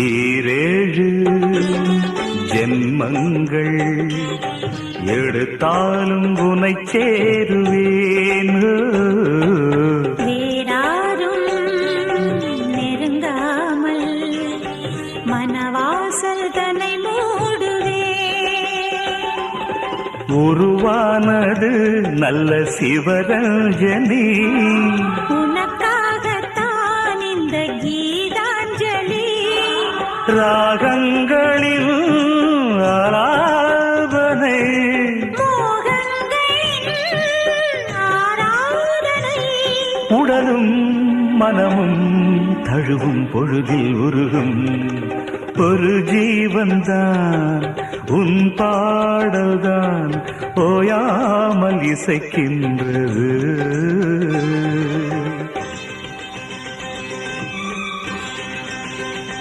ஈரேழு ஜென்மங்கள் எடுத்தாலும் உனை சேருவேன். வேறாரும் நெருங்காமல் மனவாசல் தன்னை மூடுவே. உருவானது நல்ல சிவரஞ்சனி, உனக்காகத்தான் இந்த கீதாஞ்சலி. ராகங்களின் ஆராதனை, மோகங்களின் ஆராதனை. உடலும் மனமும் தழுவும் பொழுதில் உருகும் ஒரு ஜீவன்தான் உன் பாடல்தான் ஓயாமல் இசைக்கின்றது.